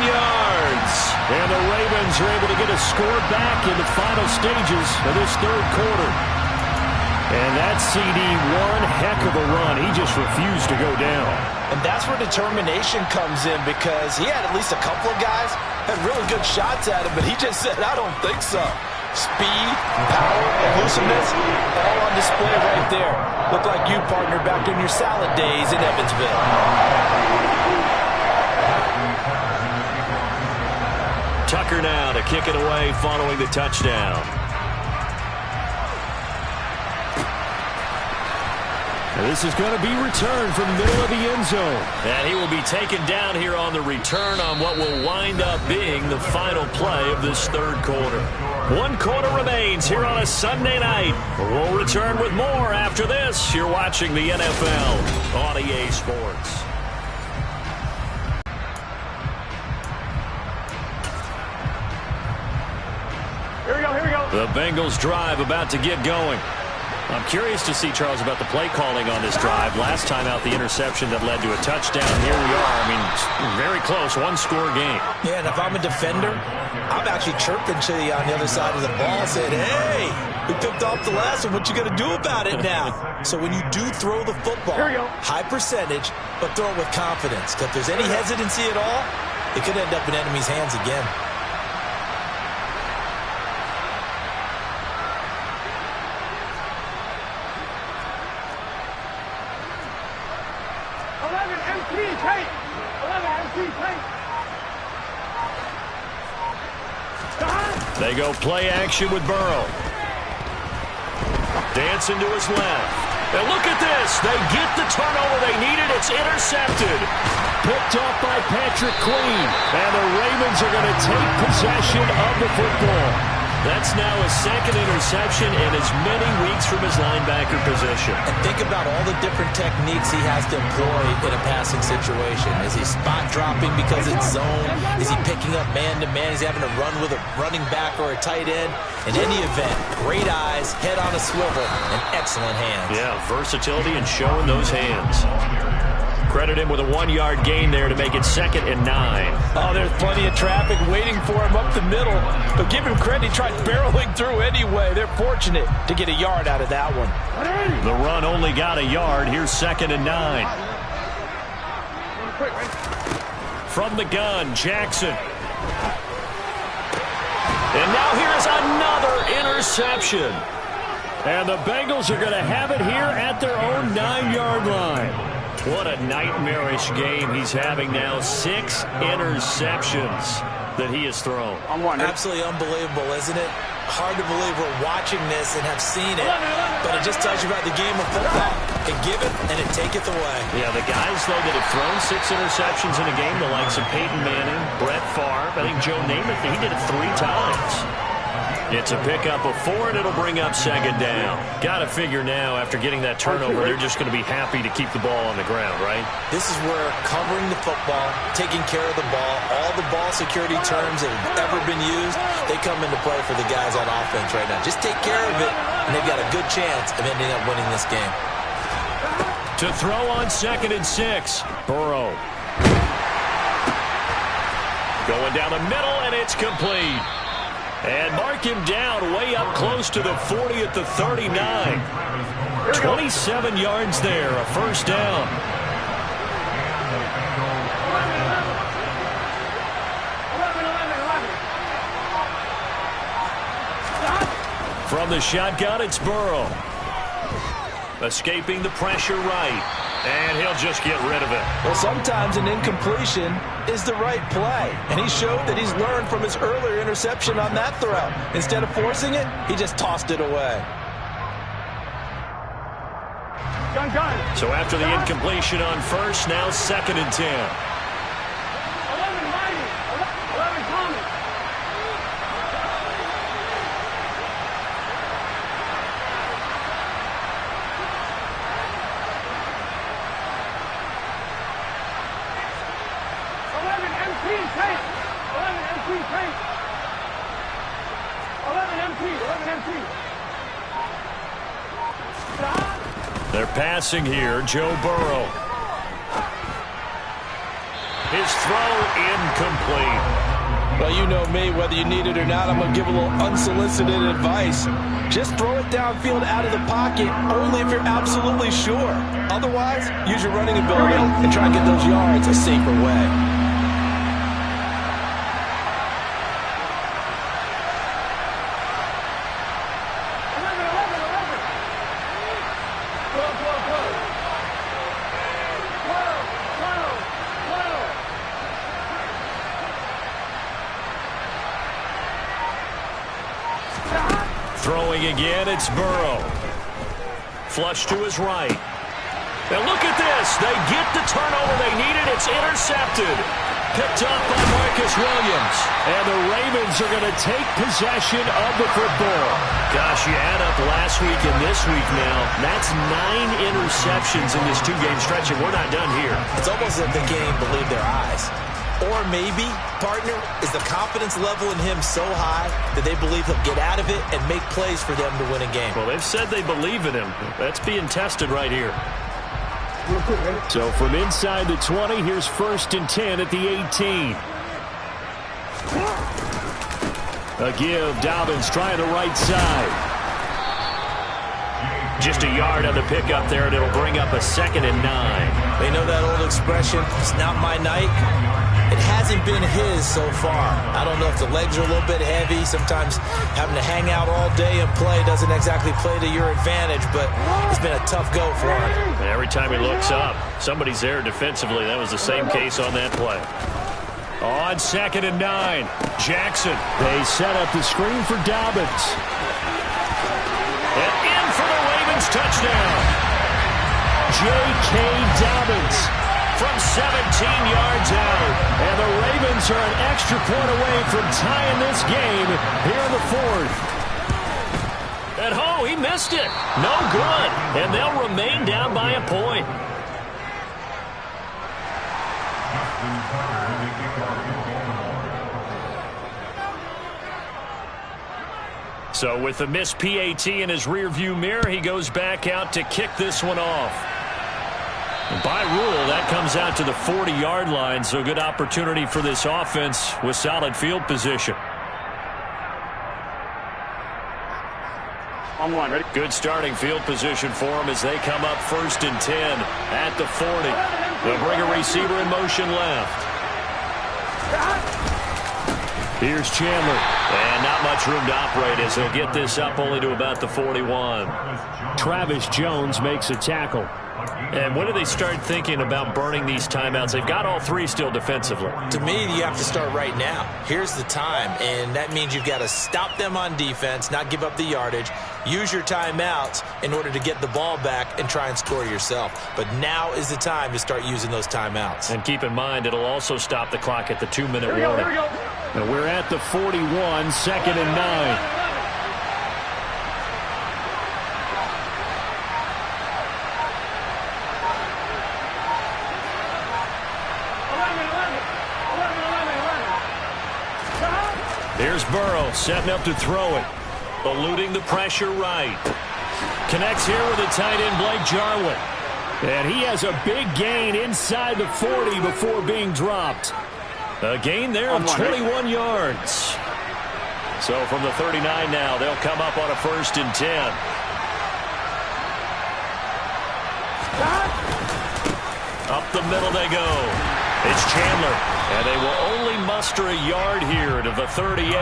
yards. And the Ravens are able to get a score back in the final stages of this third quarter. And that CD, one heck of a run. He just refused to go down. And that's where determination comes in, because he had at least a couple of guys had really good shots at him, but he just said, I don't think so. Speed, power, elusiveness, all on display right there. Look like you, partner, back in your salad days in Evansville. Tucker now to kick it away following the touchdown. And this is going to be returned from the middle of the end zone. And he will be taken down here on the return on what will wind up being the final play of this third quarter. 1 quarter remains here on a Sunday night. We'll return with more after this. You're watching the NFL on EA Sports. Here we go. The Bengals drive about to get going. I'm curious to see, Charles, about the play calling on this drive. Last time out, the interception that led to a touchdown. Here we are. I mean, very close, one-score game. Yeah, and if I'm a defender, I'm actually chirping to you on the other side of the ball, saying, hey, we picked off the last one. What you going to do about it now? So when you do throw the football, high percentage, but throw it with confidence. Because if there's any hesitancy at all, it could end up in enemy's hands again. They go play action with Burrow. Dancing to his left. And look at this. They get the turnover they needed. It's intercepted. Picked off by Patrick Queen. And the Ravens are going to take possession of the football. That's now his second interception in as many weeks from his linebacker position. And think about all the different techniques he has to employ in a passing situation. Is he spot dropping because it's zone? Is he picking up man-to-man? Is he having to run with a running back or a tight end? In any event, great eyes, head on a swivel, and excellent hands. Yeah, versatility and showing those hands. Credit him with a 1-yard gain there to make it 2nd and 9. Oh, there's plenty of traffic waiting for him up the middle. But give him credit, he tried barreling through anyway. They're fortunate to get a yard out of that one. The run only got a yard. Here's 2nd and 9. From the gun, Jackson. And now here's another interception. And the Bengals are going to have it here at their own 9-yard line. What a nightmarish game he's having now. 6 interceptions that he has thrown. Absolutely unbelievable, isn't it? Hard to believe we're watching this and have seen it, but it just tells you about the game of football. It giveth and it taketh away. Yeah, the guys, though, that have thrown 6 interceptions in a game, the likes of Peyton Manning, Brett Favre, I think Joe Namath, he did it 3 times. It's a pickup of 4, and it'll bring up 2nd down. Got to figure now, after getting that turnover, they're just going to be happy to keep the ball on the ground, right? This is where covering the football, taking care of the ball, all the ball security terms that have ever been used, they come into play for the guys on offense right now. Just take care of it, and they've got a good chance of ending up winning this game. To throw on 2nd and 6, Burrow. Going down the middle, and it's complete. And mark him down way up close to the 40 at the 39. 27 yards there, a 1st down. From the shotgun, it's Burrow. Escaping the pressure right. And he'll just get rid of it. Well, sometimes an incompletion is the right play. And he showed that he's learned from his earlier interception on that throw. Instead of forcing it, he just tossed it away. So after the incompletion on 1st, now 2nd and 10. 11 coming. They're passing here. Joe Burrow. His throw incomplete. Well, you know me, whether you need it or not, I'm going to give a little unsolicited advice. Just throw it downfield out of the pocket only if you're absolutely sure. Otherwise, use your running ability and try and get those yards a safer way. Throwing again, it's Burrow. Flush to his right. And look at this. They get the turnover they needed. It's intercepted. Picked up by Marcus Williams. And the Ravens are going to take possession of the football. Gosh, you add up last week and this week now. That's 9 interceptions in this 2-game stretch, and we're not done here. It's almost as if the game believed their eyes. Or maybe, partner, is the confidence level in him so high that they believe he'll get out of it and make plays for them to win a game. Well, they've said they believe in him. That's being tested right here. So from inside the 20, here's 1st and 10 at the 18. A give. Dobbins trying the right side. Just a yard on the pickup there, and it'll bring up a 2nd and 9. They know that old expression, it's not my night. It hasn't been his so far. I don't know if the legs are a little bit heavy. Sometimes having to hang out all day and play doesn't exactly play to your advantage, but it's been a tough go for him. And every time he looks up, somebody's there defensively. That was the same case on that play. On 2nd and 9, Jackson. They set up the screen for Dobbins. And in for the Ravens touchdown. J.K. Dobbins from 17 yards out. And the Ravens are an extra point away from tying this game here in the 4th. At home, he missed it. No good. And they'll remain down by a point. So with the missed PAT in his rearview mirror, he goes back out to kick this one off. And by rule, that comes out to the 40-yard line, so good opportunity for this offense with solid field position. On one, ready? Good starting field position for them as they come up 1st and 10 at the 40. They'll bring a receiver in motion left. Here's Chandler. And not much room to operate as he'll get this up only to about the 41. Travis Jones makes a tackle. And when do they start thinking about burning these timeouts? They've got all 3 still defensively. To me, you have to start right now. Here's the time, and that means you've got to stop them on defense, not give up the yardage, use your timeouts in order to get the ball back and try and score yourself. But now is the time to start using those timeouts. And keep in mind, it'll also stop the clock at the 2-minute warning. Here we go. And we're at the 41, 2nd and 9. Here's Burrow setting up to throw it. Eluding the pressure right. Connects here with a tight end, Blake Jarwin. And he has a big gain inside the 40 before being dropped. A gain there of 21 yards. So from the 39 now, they'll come up on a 1st and 10. Up the middle they go. It's Chandler. And they will only muster a yard here to the 38.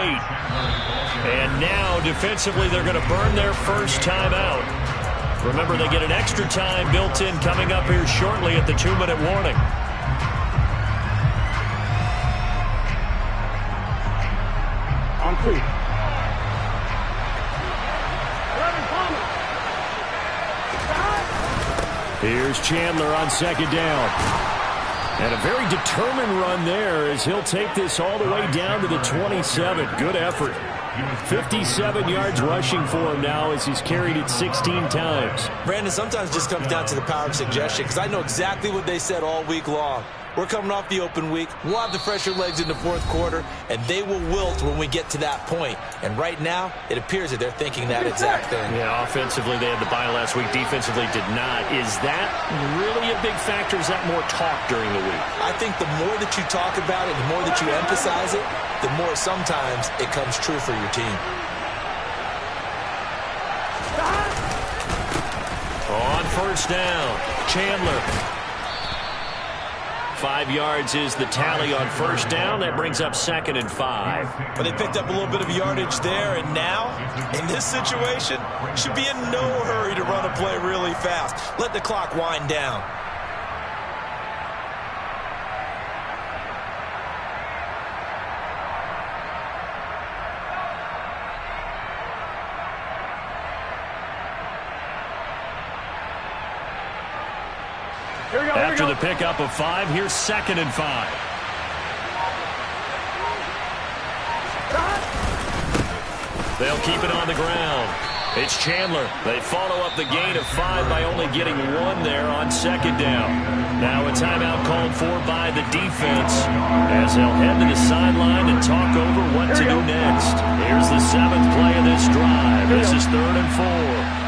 And now, defensively, they're going to burn their first timeout. Remember, they get an extra time built in coming up here shortly at the 2-minute warning. On 3. Here's Chandler on 2nd down. And a very determined run there as he'll take this all the way down to the 27. Good effort. 57 yards rushing for him now as he's carried it 16 times. Brandon, sometimes it just comes down to the power of suggestion because I know exactly what they said all week long. We're coming off the open week. We'll have the fresher legs in the 4th quarter, and they will wilt when we get to that point. And right now, it appears that they're thinking that exact thing. Yeah, offensively, they had the bye last week. Defensively, did not. Is that really a big factor? Is that more talk during the week? I think the more that you talk about it, the more that you emphasize it, the more sometimes it comes true for your team. On 1st down, Chandler. 5 yards is the tally on 1st down. That brings up 2nd and 5. But they picked up a little bit of yardage there, and now, in this situation, should be in no hurry to run a play really fast. Let the clock wind down. After the pickup of 5, here's 2nd and 5. They'll keep it on the ground. It's Chandler. They follow up the gain of 5 by only getting 1 there on 2nd down. Now a timeout called for by the defense as they'll head to the sideline and talk over what to do next. Here's the 7th play of this drive. This is 3rd and 4.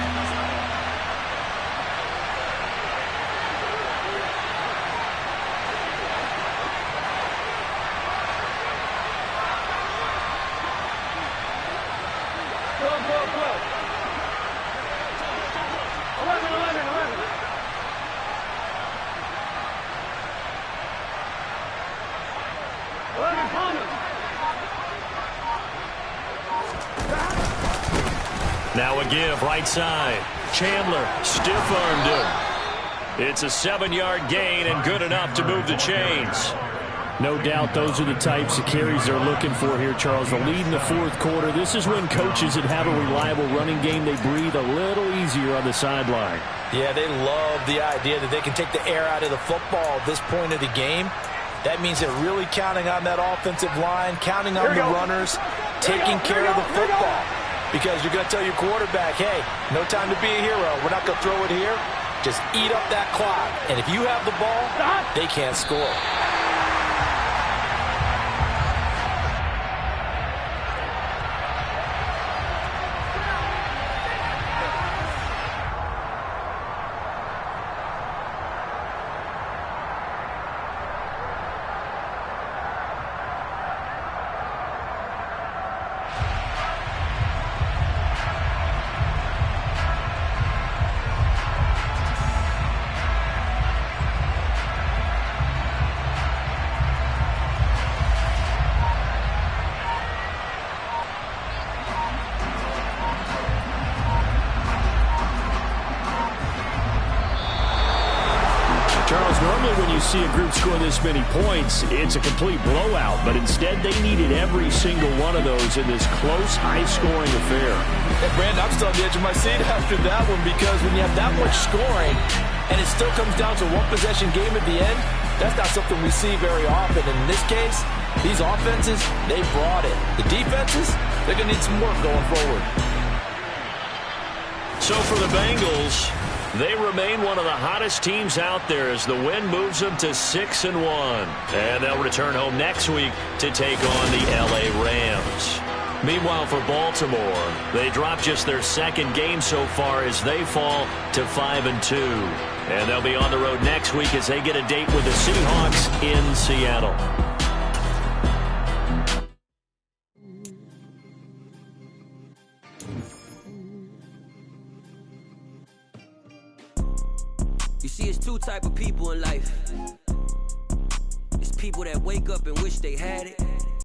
Now a give, right side. Chandler stiff-armed him. It's a 7-yard gain and good enough to move the chains. No doubt those are the types of carries they're looking for here, Charles. The lead in the 4th quarter. This is when coaches that have a reliable running game, they breathe a little easier on the sideline. Yeah, they love the idea that they can take the air out of the football at this point of the game. That means they're really counting on that offensive line, counting on the runners, taking care of the football. Because you're going to tell your quarterback, hey, no time to be a hero. We're not going to throw it here. Just eat up that clock. And if you have the ball, they can't score. Charles, normally when you see a group score this many points, it's a complete blowout. But instead, they needed every single one of those in this close, high-scoring affair. Hey, Brandon, I'm still on the edge of my seat after that one because when you have that much scoring and it still comes down to one-possession game at the end, that's not something we see very often. And in this case, these offenses, they brought it. The defenses, they're going to need some work going forward. So for the Bengals, they remain one of the hottest teams out there as the win moves them to 6-1. And they'll return home next week to take on the L.A. Rams. Meanwhile, for Baltimore, they dropped just their 2nd game so far as they fall to 5-2. And they'll be on the road next week as they get a date with the Seahawks in Seattle. You see, it's 2 type of people in life. It's people that wake up and wish they had it,